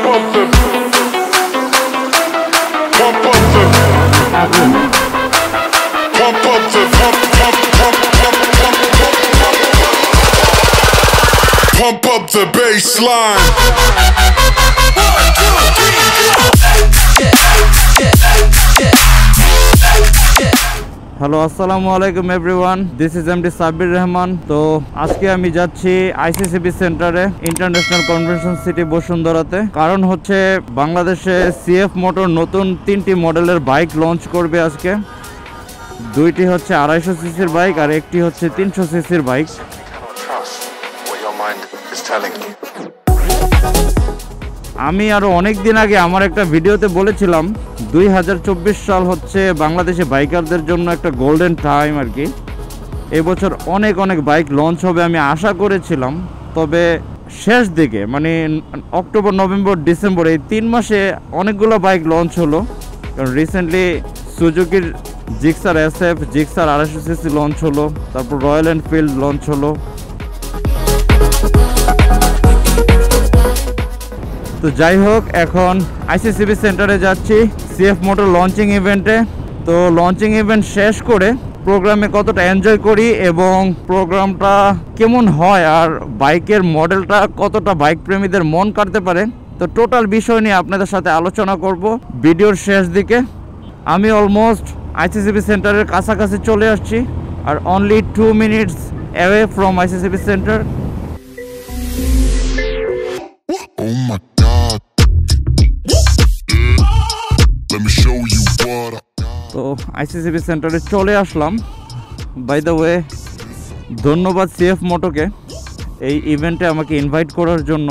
Pump up the baseline. Hello, আসসালামু আলাইকুম everyone, this is MD Sabbir Rahman. তো আজকে আমি যাচ্ছি আইসিসিবি সেন্টারে, ইন্টারন্যাশনাল কনভেনশন সিটি বসুন্ধরাতে। কারণ হচ্ছে বাংলাদেশে সিএফ মোটর নতুন 3টি মডেলের বাইক লঞ্চ করবে আজকে। 2টি হচ্ছে 250 সিসির বাইক আর একটি হচ্ছে 300 সিসির বাইক। আমি আরো অনেক দিন আগে আমার একটা ভিডিওতে বলেছিলাম 2024 সাল হচ্ছে বাংলাদেশে বাইকারদের জন্য একটা গোল্ডেন টাইম আর কি। এবছর অনেক অনেক বাইক লঞ্চ হবে আমি আশা করেছিলাম, তবে শেষ দিকে মানে অক্টোবর, নভেম্বর, ডিসেম্বর এই 3 মাসে অনেকগুলো বাইক লঞ্চ হলো। কারণ রিসেন্টলি সুজুকির Gixxer SF, Gixxer 250 CC launch হলো, তারপর রয়্যাল এনফিল্ড লঞ্চ হলো। তো যাই হোক, এখন আইসিসিবি সেন্টারে যাচ্ছি সিএফ মোটর লঞ্চিং ইভেন্টে। তো লঞ্চিং ইভেন্ট শেষ করে প্রোগ্রামে কতটা এনজয় করি এবং প্রোগ্রামটা কেমন হয় আর বাইকের মডেলটা কতটা বাইক প্রেমীদের মন কাটতে পারে, তো টোটাল বিষয় নিয়ে আপনাদের সাথে আলোচনা করব ভিডিওর শেষ দিকে। আমি অলমোস্ট আইসিসিবি সেন্টারের কাছাকাছি চলে আসছি আর only 2 minutes away from ICCB centre. তো আইসিসিবি সেন্টারে চলে আসলাম। বাই দ্য ওয়ে, ধন্যবাদ সিএফ মোটোকে এই ইভেন্টে আমাকে ইনভাইট করার জন্য।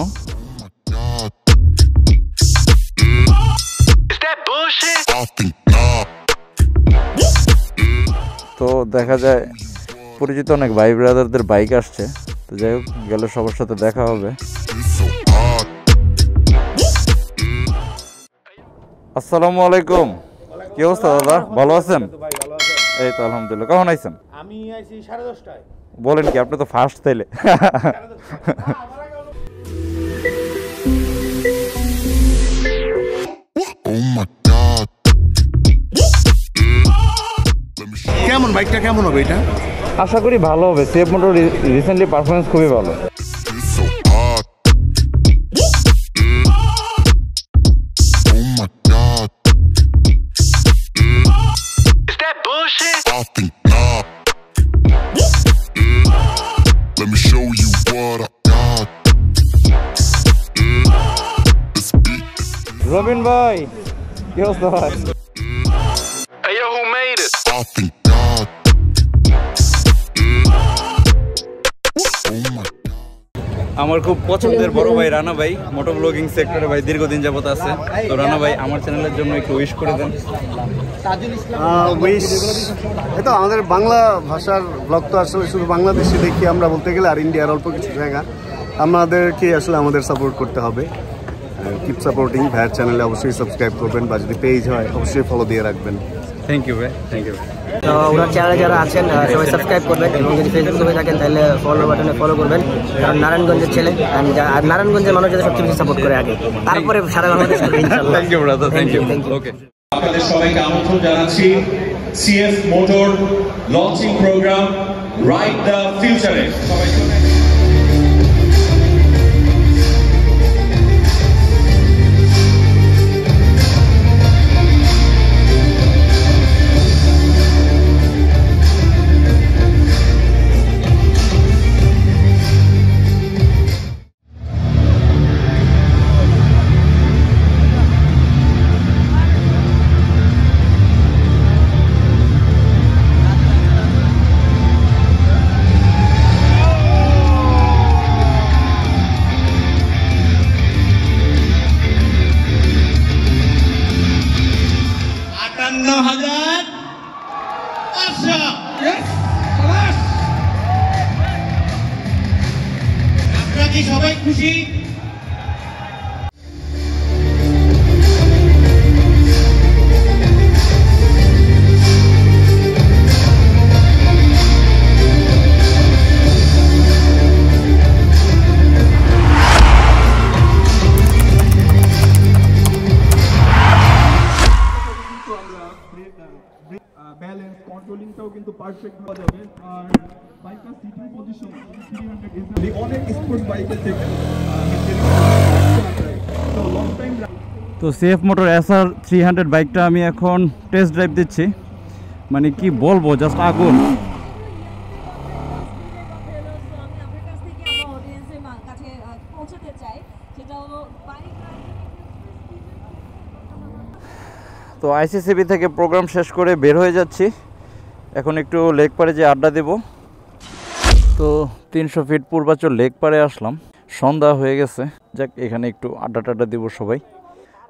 তো দেখা যায় পরিচিত অনেক ভাই ব্রাদারদের বাইক আসছে, তো যাই হোক গেলে সবার সাথে দেখা হবে। আসসালামু আলাইকুম, কি অবস্থা দাদা, ভালো আছেন? এই তো আলহামদুলিল্লাহ। কখন আইছেন? আমি আইছি 10:30টায়। বলেন কি, আপনি তো ফার্স্ট তাইলে। কেমন বাইকটা কেমন হবে এটা? আশা করি ভালো হবে। সিএফ মোটর রিসেন্টলি পারফরমেন্স খুবই ভালো। রবিন ভাই, কি অবস্থা ভাই? আমার খুব পছন্দের বড় ভাই রানা ভাই, মোটো ব্লগিং সেক্টরে ভাই দীর্ঘদিন যাবত আছে। তো রানা ভাই, আমার চ্যানেলের জন্য একটু উইশ করে দেন। উইশ, এটা আমাদের বাংলা ভাষার ব্লগ তো আসলে শুধু বাংলাদেশে দেখি আমরা বলতে গেলে, আর ইন্ডিয়ার অল্প কিছু জায়গা। আমাদেরকে আসলে আমাদের সাপোর্ট করতে হবে। Keep supporting. ভাইয়ের চ্যানেলে অবশ্যই সাবস্ক্রাইব করবেন, বা যদি পেজ হয় অবশ্যই ফলো দিয়ে রাখবেন। থ্যাংক ইউ ভাই, থ্যাংক ইউ। তো ওনার চ্যানেলে যারা আছেন সবাই সাবস্ক্রাইব করবেন এবং যদি ফেসবুকে হয়ে থাকেন তাহলে ফলো বাটনে ফলো করবেন। কারণ নারায়ণগঞ্জের ছেলে, আর নারায়ণগঞ্জের মানুষ যাদের সবচেয়ে বেশি সাপোর্ট করে আগে, তারপরে সারা বাংলাদেশ করবে ইনশাআল্লাহ। Thank you brother, thank you. Okay, আপনাদের সবাইকে আমন্ত্রণ জানাচ্ছি CF motor launching program ride the ফিউচারে। আপনারা কি সবাই খুশি? পারফেক্ট হওয়া যাবে। আর বাইকটা সিটিং পজিশন 300 অনেক স্পোর্টস বাইকের থেকে তো লং টাইম। তো সিএফ মোটর SR 300 বাইকটা আমি এখন টেস্ট ড্রাইভ দিচ্ছি, মানে কি বলবো, জাস্ট আগুন। তো আইসিসিবি থেকে প্রোগ্রাম শেষ করে বের হয়ে যাচ্ছি, এখন একটু লেক পারে যে আড্ডা দেব। তো 300 ফিট পূর্বাচল লেক পারে আসলাম, সন্ধ্যা হয়ে গেছে, যাক এখানে একটু আড্ডা টাড্ডা দিব সবাই।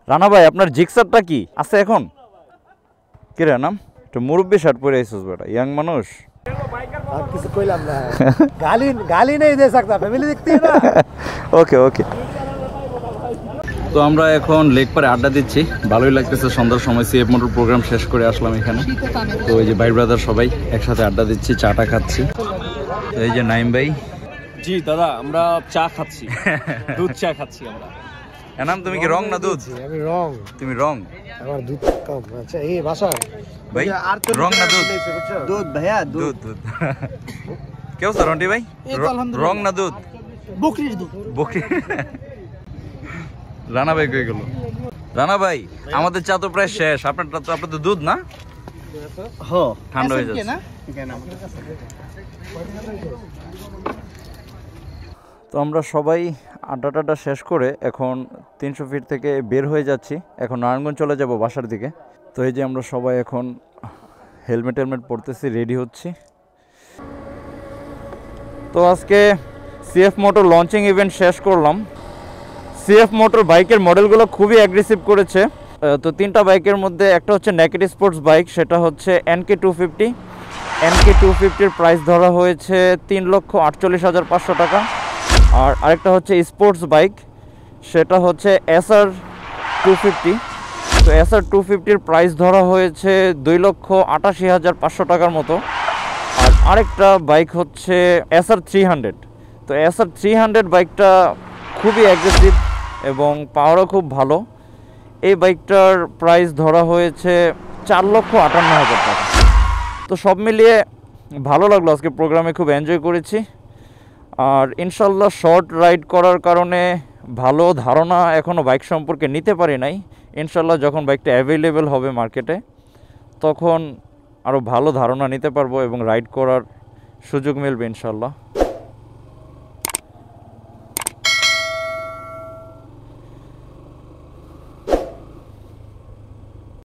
রানা ভাই, আপনার জিক্সারটা কি আছে এখন? কি রে নাম, একটু মুরব্বী শার্ট পরে আইসিস বেটা, ইয়াং মানুষ। আর কিছু কইলাম না, গালি নেই দে सकता, ফ্যামিলি দেখতে না। ওকে ওকে। তো আমরা এখন লেক পারে আড্ডা দিচ্ছি, ভালোই লাগতেছে। সন্ধ্যার সময় সিএফ মোটর প্রোগ্রাম শেষ করে আসলাম এখানে। তো এই যে ভাই ব্রাদার সবাই একসাথে আড্ডা দিচ্ছি, চাটা খাচ্ছি। এই যে নাইম ভাই। জি দাদা, আমরা চা খাচ্ছি, দুধ চা খাচ্ছি আমরা। এনাম, তুমি কি রং না দুধ? আমি রং। তুমি রং? আমার দুধ কম। আচ্ছা এই ভাষা ভাই, রং না দুধ? দুধ ভাইয়া, দুধ দুধ। কেউ স্যার রন্টি ভাই, রং না দুধ? বকরির দুধ। বকরি। রানা ভাই কই গেল? রানা ভাই, আমাদের চা তো প্রায় শেষ, আপনারটা তো, আপনার তো দুধ না? হ্যাঁ, ঠান্ডা হয়ে যাচ্ছে। তো আমরা সবাই আড্ডা টাড্ডা শেষ করে এখন 300 ফিট থেকে বের হয়ে যাচ্ছি, এখন নারায়ণগঞ্জ চলে যাব বাসার দিকে। তো এই যে আমরা সবাই এখন হেলমেট পরতেছি, রেডি হচ্ছি। তো আজকে সিএফ মোটর লঞ্চিং ইভেন্ট শেষ করলাম। সিএফ মোটর বাইকের মডেলগুলো খুবই অ্যাগ্রেসিভ করেছে। তো 3টা বাইকের মধ্যে একটা হচ্ছে নেকেড স্পোর্টস বাইক, সেটা হচ্ছে NK250। NK250-র প্রাইস ধরা হয়েছে 3,48,500 টাকা। আর আরেকটা হচ্ছে স্পোর্টস বাইক, সেটা হচ্ছে SR 250। তো SR 250-র প্রাইস ধরা হয়েছে 2,88,500 টাকার মতো। আর আরেকটা বাইক হচ্ছে SR 300। তো SR 300 বাইকটা খুবই অ্যাগ্রেসিভ এবং পাওয়ারও খুব ভালো। এই বাইকটার প্রাইস ধরা হয়েছে 4,58,000 টাকা। তো সব মিলিয়ে ভালো লাগলো, আজকে প্রোগ্রামে খুব এনজয় করেছি। আর ইনশাল্লাহ শর্ট রাইড করার কারণে ভালো ধারণা এখনও বাইক সম্পর্কে নিতে পারি নাই। ইনশাল্লাহ যখন বাইকটা অ্যাভেলেবেল হবে মার্কেটে, তখন আরও ভালো ধারণা নিতে পারবো এবং রাইড করার সুযোগ মিলবে ইনশাল্লাহ।